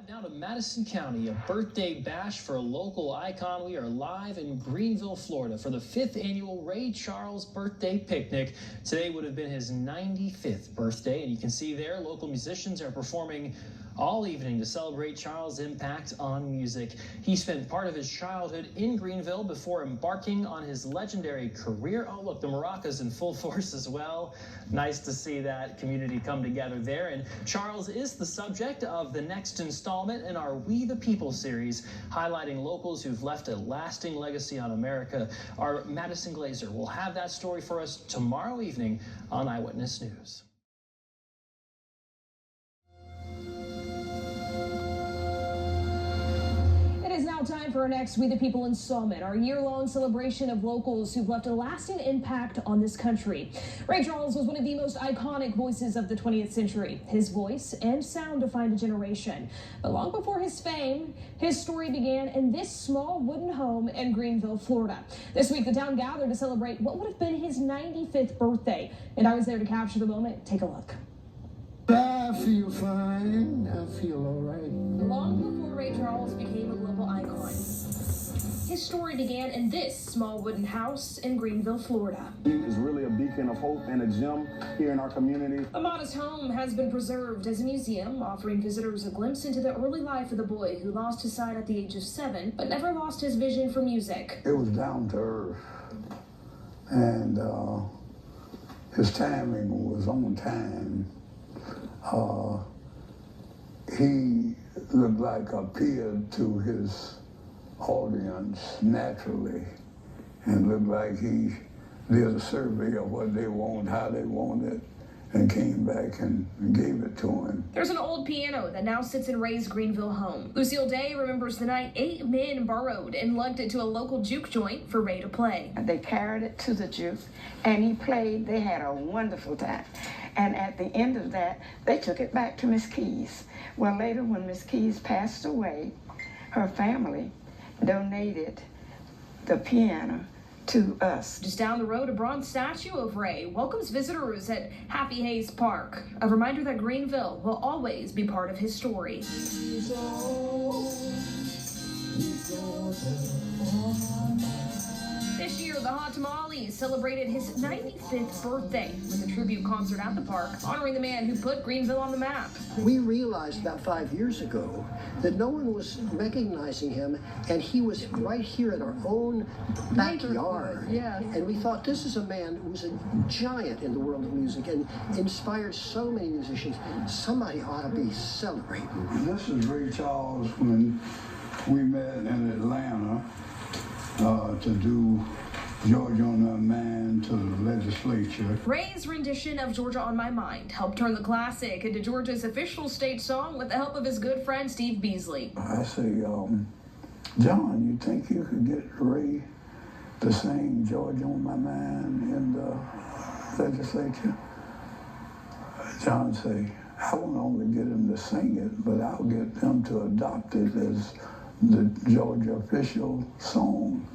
Now to Madison County, a birthday bash for a local icon. We are live in Greenville, Florida for the 5th annual Ray Charles birthday picnic. Today would have been his 95th birthday, and you can see there local musicians are performing all evening to celebrate Charles' impact on music. He spent part of his childhood in Greenville before embarking on his legendary career. Oh, look, the maracas in full force as well. Nice to see that community come together there. And Charles is the subject of the next installment in our We the People series, highlighting locals who've left a lasting legacy on America. Our Madison Glazer will have that story for us tomorrow evening on Eyewitness News. Time for our next We the People installment, our year-long celebration of locals who've left a lasting impact on this country. Ray Charles was one of the most iconic voices of the 20th century. His voice and sound defined a generation. But long before his fame, his story began in this small wooden home in Greenville, Florida. This week, the town gathered to celebrate what would have been his 95th birthday. And I was there to capture the moment. Take a look. I feel fine. I feel all right. Long before Ray Charles became a global icon, his story began in this small wooden house in Greenville, Florida. He is really a beacon of hope and a gem here in our community. The modest home has been preserved as a museum, offering visitors a glimpse into the early life of the boy who lost his sight at the age of 7, but never lost his vision for music. It was down to earth, and his timing was on time. He looked like appeared to his audience naturally, and looked like he did a survey of what they want, how they want it, and came back and gave it to him. There's an old piano that now sits in Ray's Greenville home. Lucille Day remembers the night 8 men borrowed and lugged it to a local juke joint for Ray to play. They carried it to the juke, and he played. They had a wonderful time. And at the end of that, they took it back to Miss Keys. Well, later when Miss Keys passed away, her family donated the piano to us. Just down the road, a bronze statue of Ray welcomes visitors at Happy Hayes Park. A reminder that Greenville will always be part of his story. This year, the Hot Tamale celebrated his 95th birthday with a tribute concert at the park, honoring the man who put Greenville on the map. We realized about 5 years ago that no one was recognizing him, and he was right here in our own backyard. Yeah. And we thought, this is a man who was a giant in the world of music and inspired so many musicians. Somebody ought to be celebrating. This is Ray Charles when we met in Atlanta to do Georgia on My Mind to the legislature. Ray's rendition of Georgia on My Mind helped turn the classic into Georgia's official state song with the help of his good friend Steve Beasley. I say, John, you think you could get Ray to sing Georgia on My Mind in the legislature? John say, I won't only get him to sing it, but I'll get them to adopt it as the Georgia official song.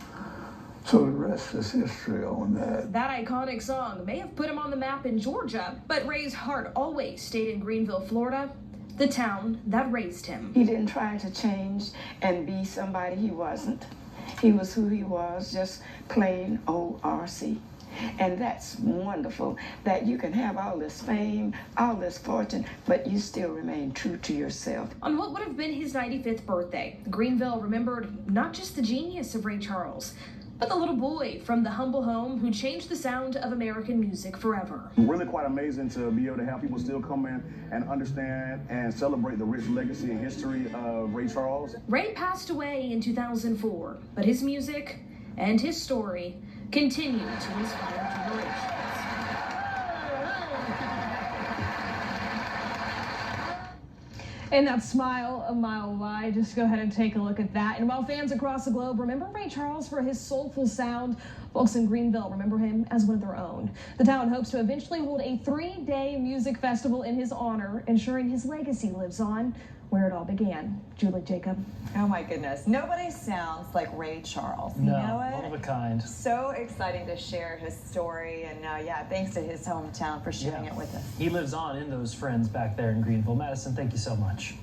So the rest is history on that. That iconic song may have put him on the map in Georgia, but Ray's heart always stayed in Greenville, Florida, the town that raised him. He didn't try to change and be somebody he wasn't. He was who he was, just plain old RC. And that's wonderful, that you can have all this fame, all this fortune, but you still remain true to yourself. On what would have been his 95th birthday, Greenville remembered not just the genius of Ray Charles, but the little boy from the humble home who changed the sound of American music forever. Really quite amazing to be able to have people still come in and understand and celebrate the rich legacy and history of Ray Charles. Ray passed away in 2004, but his music and his story continue to inspire generations. And that smile a mile wide, just go ahead and take a look at that. And while fans across the globe remember Ray Charles for his soulful sound, folks in Greenville remember him as one of their own. The town hopes to eventually hold a 3-day music festival in his honor, ensuring his legacy lives on where it all began. Julie Jacob. Oh my goodness. Nobody sounds like Ray Charles. No, you know it? one of a kind. So exciting to share his story, and yeah, thanks to his hometown for sharing it with us. He lives on in those friends back there in Greenville. Madison, thank you so much.